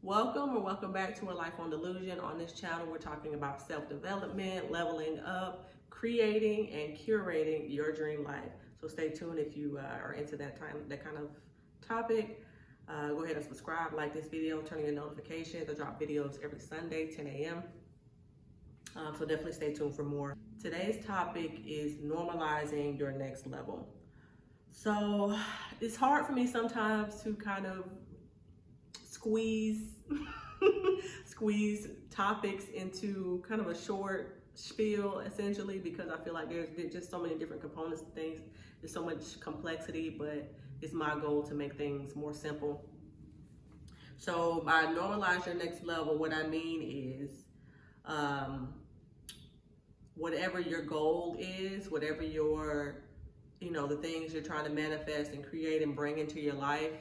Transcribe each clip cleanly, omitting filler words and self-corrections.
Welcome back to A Life on Delusion. On this channel, we're talking about self-development, leveling up, creating and curating your dream life. So stay tuned if you are into that kind of topic. Go ahead and subscribe, like this video, turn on your notifications. I drop videos every Sunday, 10 a.m. So definitely stay tuned for more. Today's topic is normalizing your next level. So it's hard for me sometimes to kind of squeeze topics into kind of a short spiel, essentially, because I feel like there's just so many different components to things. There's so much complexity, but it's my goal to make things more simple. So by normalize your next level, what I mean is whatever your goal is, whatever your, the things you're trying to manifest and create and bring into your life,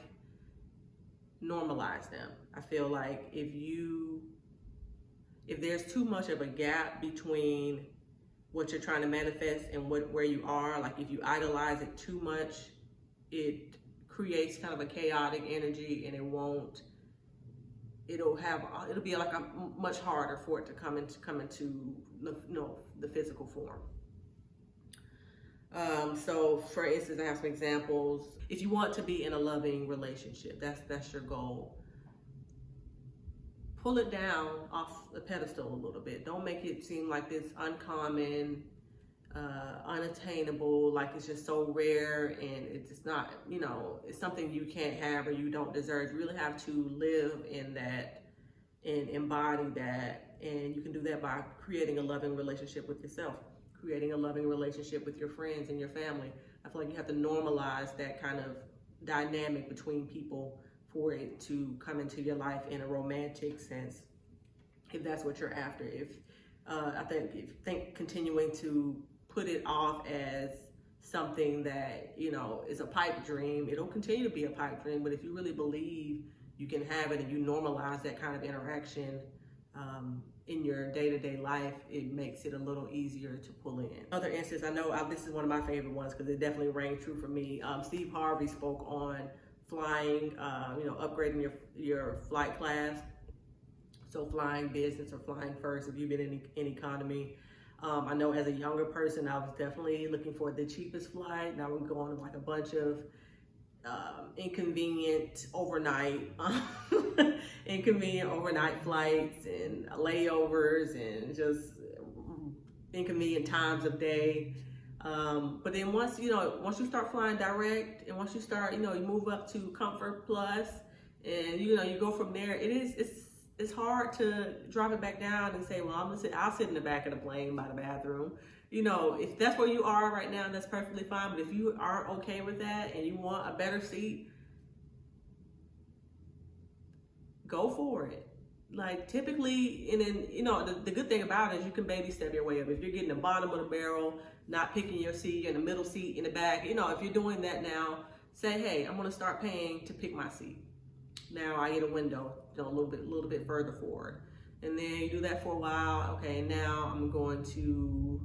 normalize them. I feel like if there's too much of a gap between what you're trying to manifest and where you are, like if you idolize it too much, it creates kind of a chaotic energy, and it'll be like much harder for it to come into the physical form. So for instance, I have some examples. If you want to be in a loving relationship, that's your goal. Pull it down off the pedestal a little bit. Don't make it seem like this uncommon, unattainable, like it's just so rare and it's not, it's something you can't have or you don't deserve. You really have to live in that and embody that. And you can do that by creating a loving relationship with yourself, creating a loving relationship with your friends and your family. I feel like you have to normalize that kind of dynamic between people for it to come into your life in a romantic sense, if that's what you're after. I think continuing to put it off as something that, is a pipe dream, it'll continue to be a pipe dream. But if you really believe you can have it and you normalize that kind of interaction in your day-to-day life, it makes it a little easier to pull in. Other instance, I know this is one of my favorite ones because it definitely rang true for me. Steve Harvey spoke on flying, upgrading your flight class. So flying business or flying first, if you've been in economy. I know as a younger person, I was definitely looking for the cheapest flight. Now I'm going on like a bunch of inconvenient overnight flights and layovers and just inconvenient times of day. But then once you start flying direct, and once you start, you move up to Comfort Plus, and you go from there. It's hard to drop it back down and say, well, I'll sit in the back of the plane by the bathroom. If that's where you are right now, that's perfectly fine. But if you aren't okay with that and you want a better seat, go for it. Like typically, and then, the good thing about it is you can baby step your way up. If you're getting the bottom of the barrel, not picking your seat, you're in the middle seat, in the back, if you're doing that now, say, hey, I'm gonna start paying to pick my seat. Now I get a window, a little bit further forward. And then you do that for a while. Okay, now I'm going to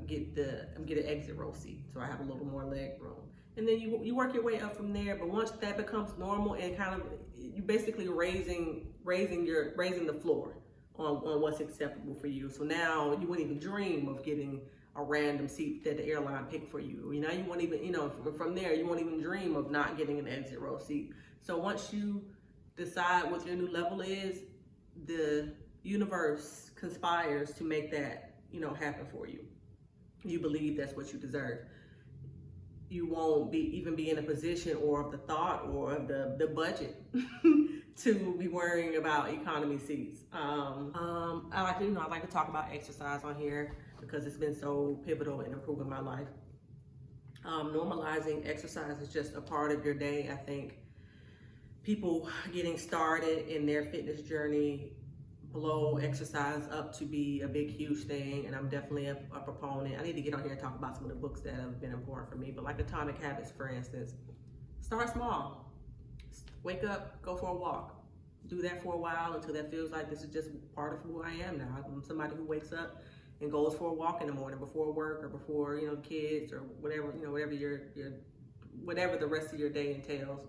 get an exit row seat, so I have a little more leg room. And then you work your way up from there. But once that becomes normal and kind of you basically raising the floor on what's acceptable for you. So now you wouldn't even dream of getting a random seat that the airline picked for you. You won't even, from there you won't even dream of not getting an exit row seat. So once you decide what your new level is, the universe conspires to make that, happen for you. You believe that's what you deserve. You won't even be in a position or of the thought or of the budget to be worrying about economy seats. I like to talk about exercise on here because it's been so pivotal in improving my life. Normalizing exercise is just a part of your day. I think people getting started in their fitness journey blow exercise up to be a big, huge thing, and I'm definitely a proponent. I need to get on here and talk about some of the books that have been important for me, but like Atomic Habits, for instance. Start small. Wake up, go for a walk. Do that for a while until that feels like this is just part of who I am now. I'm somebody who wakes up and goes for a walk in the morning before work or before, kids or whatever, whatever the rest of your day entails.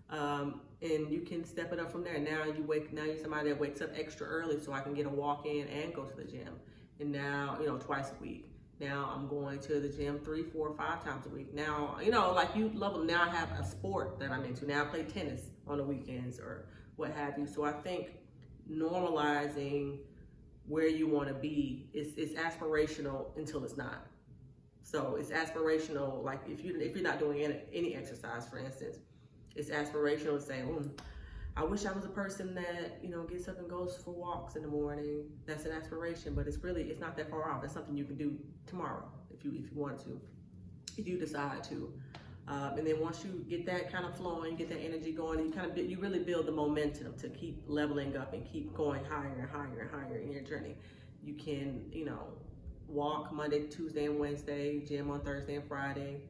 And you can step it up from there. Now you're somebody that wakes up extra early so I can get a walk in and go to the gym. And now, twice a week. Now I'm going to the gym 3, 4, 5 times a week. Now, like you level, now I have a sport that I'm into. Now I play tennis on the weekends or what have you. So I think normalizing where you want to be is aspirational until it's not. So it's aspirational, like if you're not doing any exercise, for instance, it's aspirational to say, I wish I was a person that, gets up and goes for walks in the morning. That's an aspiration, but it's not that far off. That's something you can do tomorrow if you want to, if you decide to. And then once you get that kind of flowing, get that energy going, you really build the momentum to keep leveling up and keep going higher and higher and higher in your journey. You can, walk Monday, Tuesday, and Wednesday, gym on Thursday and Friday.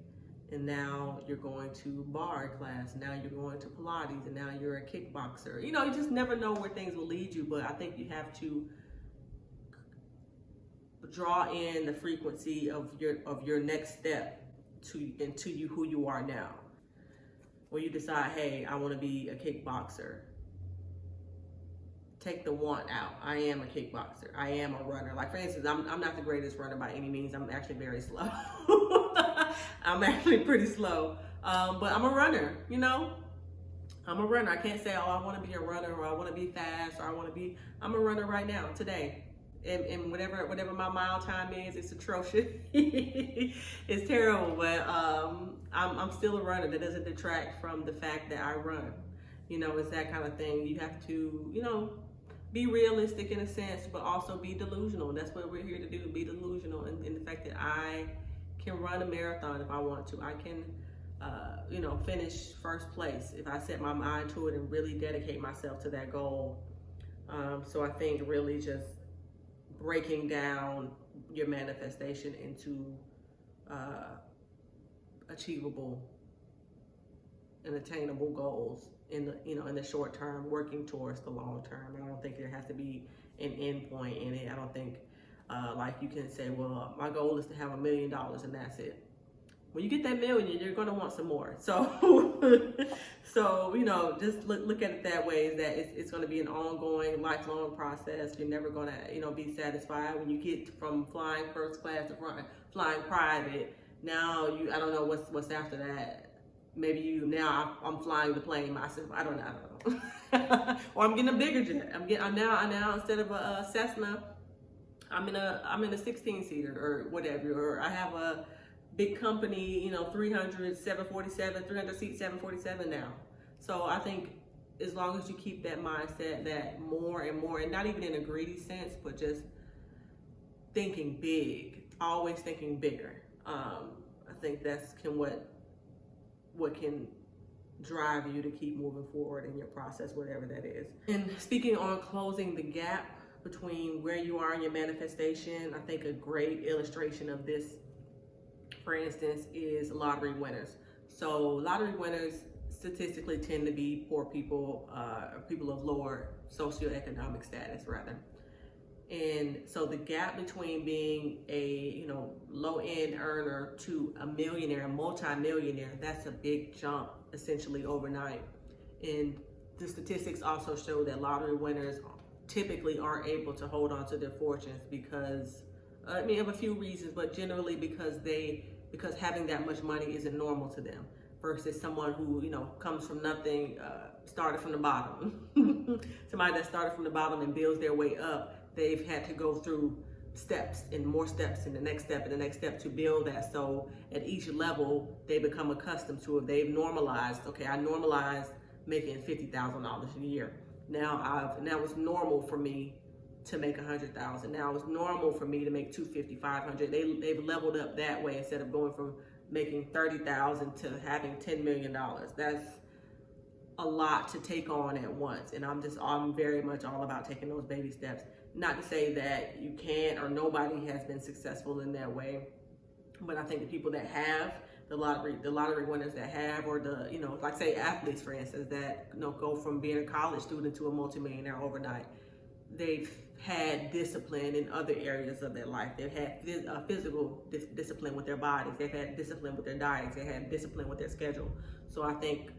And now you're going to bar class, now you're going to Pilates, and now you're a kickboxer. You just never know where things will lead you, but I think you have to draw in the frequency of your next step into you who you are now. When you decide, hey, I want to be a kickboxer, take the want out. I am a kickboxer. I am a runner. Like, for instance, I'm not the greatest runner by any means. I'm actually very slow. I'm actually pretty slow. But I'm a runner, I'm a runner. I can't say, I want to be a runner, or I want to be fast, or I'm a runner right now, today. And whatever my mile time is, it's atrocious. It's terrible, but I'm still a runner. That doesn't detract from the fact that I run. It's that kind of thing. You have to, be realistic in a sense, but also be delusional. That's what we're here to do, be delusional in the fact that I can run a marathon if I want to. I can, finish first place if I set my mind to it and really dedicate myself to that goal. So I think really just breaking down your manifestation into achievable and attainable goals in the short term, working towards the long term. I don't think there has to be an end point in it. I don't think like you can say, well, my goal is to have $1 million and that's it. When you get that million, you're going to want some more. So, just look at it that way, is that it's going to be an ongoing, lifelong process. You're never going to, be satisfied. When you get from flying first class to flying private, now I don't know what's after that. Maybe now I'm flying the plane myself. I don't know. Or I'm getting a bigger jet. I'm now instead of a Cessna, I'm in a 16-seater or whatever. Or I have a big company, 300 seat 747 now. So I think as long as you keep that mindset, that more and more, and not even in a greedy sense, but just thinking big, always thinking bigger. I think that's what can drive you to keep moving forward in your process, whatever that is. And speaking on closing the gap between where you are in your manifestation, I think a great illustration of this, for instance, is lottery winners. So lottery winners statistically tend to be poor people, people of lower socioeconomic status rather. And so the gap between being a low-end earner to a millionaire, a multi-millionaire, that's a big jump essentially overnight. And the statistics also show that lottery winners typically aren't able to hold on to their fortunes because of a few reasons, but generally because having that much money isn't normal to them, versus someone who comes from nothing, started from the bottom. Somebody that started from the bottom and builds their way up. They've had to go through steps and more steps and the next step and the next step to build that. So at each level, they become accustomed to it. They've normalized. Okay, I normalized making $50,000 a year. Now it's normal for me to make $100,000. Now it's normal for me to make $250,000, $500,000. They've leveled up that way instead of going from making $30,000 to having $10 million. That's a lot to take on at once, and I'm very much all about taking those baby steps. Not to say that you can't or nobody has been successful in that way, but I think the people that have, the lottery winners that have, or like say athletes, for instance, that go from being a college student to a multimillionaire overnight, they've had discipline in other areas of their life. They've had physical discipline with their bodies. They've had discipline with their diets. They had discipline with their schedule. So I think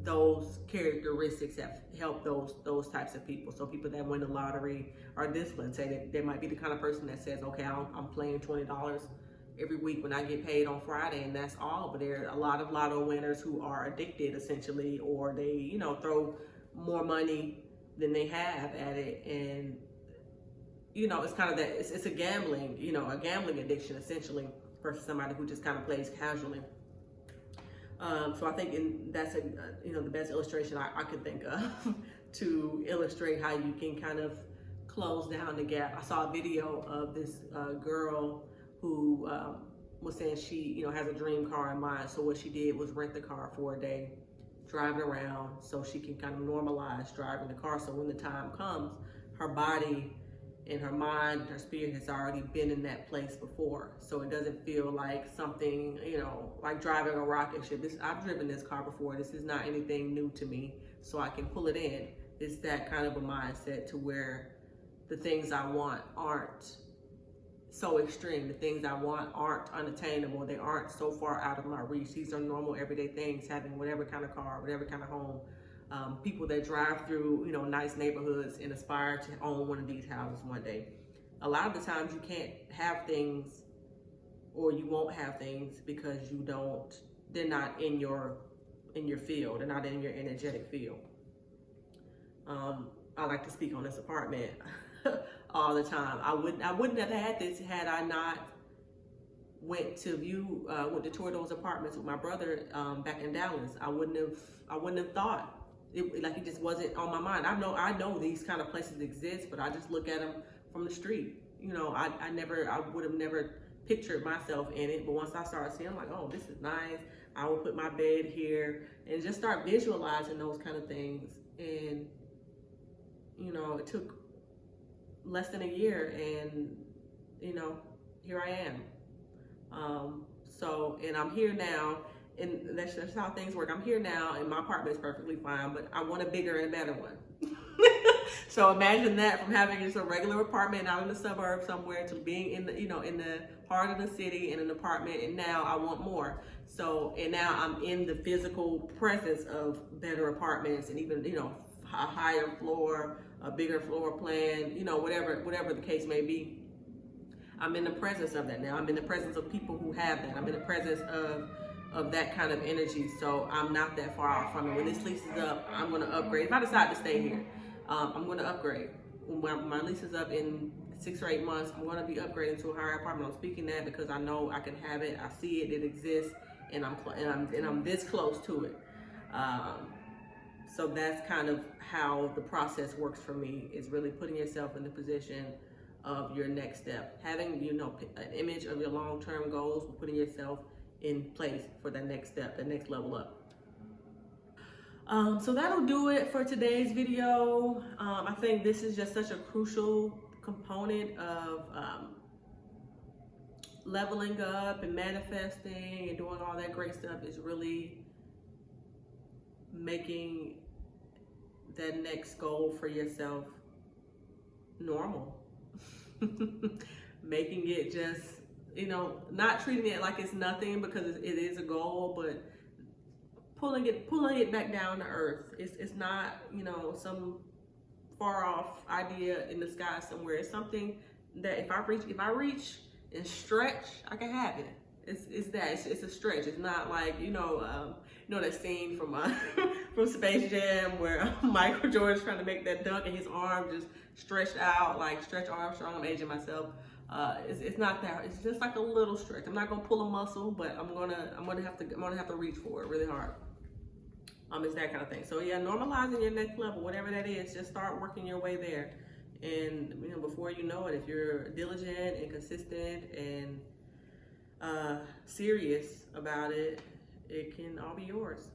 those characteristics have helped those types of people. So people that win the lottery are disciplined. Say that they might be the kind of person that says, okay, I'm playing $20 every week when I get paid on Friday, and that's all. But there are a lot of lotto winners who are addicted essentially, or they, you know, throw more money than they have at it. And, you know, it's kind of that, it's a gambling, you know, a gambling addiction essentially, versus somebody who just kind of plays casually. So I think that's you know, the best illustration I could think of to illustrate how you can kind of close down the gap. I saw a video of this girl who was saying she, you know, has a dream car in mind. So what she did was rent the car for a day, drive it around, so she can kind of normalize driving the car. So when the time comes, her body and her mind, her spirit has already been in that place before. So it doesn't feel like something, you know, like driving a rocket ship. I've driven this car before. This is not anything new to me, so I can pull it in. It's that kind of a mindset to where the things I want aren't so extreme. The things I want aren't unattainable. They aren't so far out of my reach. These are normal everyday things, having whatever kind of car, whatever kind of home. People that drive through, you know, nice neighborhoods and aspire to own one of these houses one day. A lot of the times you can't have things, or you won't have things, because they're not in your field. They're not in your energetic field. I like to speak on this apartment all the time. I wouldn't have had this had I not went to tour those apartments with my brother back in Dallas. I wouldn't have thought it just wasn't on my mind. I know these kind of places exist, but I just look at them from the street. You know, I would have never pictured myself in it. But once I started seeing, I'm like, oh, this is nice. I will put my bed here, and just start visualizing those kind of things. And, you know, it took less than a year, and, you know, here I am. And I'm here now, and that's just how things work. I'm here now, and my apartment is perfectly fine, but I want a bigger and better one. So imagine that, from having just a regular apartment out in the suburbs somewhere, to being in the, you know, in the heart of the city in an apartment, and now I want more. So, and now I'm in the physical presence of better apartments, and even, you know, a higher floor, a bigger floor plan, you know, whatever the case may be. I'm in the presence of that now. I'm in the presence of people who have that. I'm in the presence of that kind of energy. So I'm not that far out from it. When this lease is up, I'm going to upgrade. If I decide to stay here, I'm going to upgrade. When my lease is up in 6 or 8 months, I'm going to be upgrading to a higher apartment. I'm speaking that because I know I can have it. I see it. It exists, and I'm this close to it. So that's kind of how the process works for me, is really putting yourself in the position of your next step. Having, you know, an image of your long-term goals, putting yourself in place for the next step, the next level up. So that'll do it for today's video. I think this is just such a crucial component of leveling up and manifesting and doing all that great stuff, is really making that next goal for yourself normal. Making it just, you know, not treating it like it's nothing, because it is a goal, but pulling it back down to earth. It's not, you know, some far off idea in the sky somewhere. It's something that if I reach and stretch, I can have it. It's a stretch. It's not like, you know that scene from from Space Jam where Michael Jordan's trying to make that dunk and his arm just stretched out, like Stretch Armstrong. I'm aging myself. It's not that. It's just like a little stretch. I'm not gonna pull a muscle, but I'm gonna have to reach for it really hard. It's that kind of thing. So yeah, normalizing your next level, whatever that is, just start working your way there. And, you know, before you know it, if you're diligent and consistent and serious about it, it can all be yours.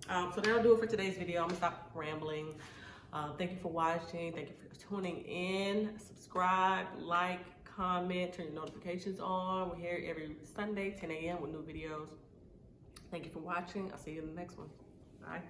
So that'll do it for today's video. I'm gonna stop rambling. Thank you for watching. Thank you for tuning in. Subscribe, like, comment, turn your notifications on. We're here every Sunday, 10 a.m. with new videos. Thank you for watching. I'll see you in the next one. Bye.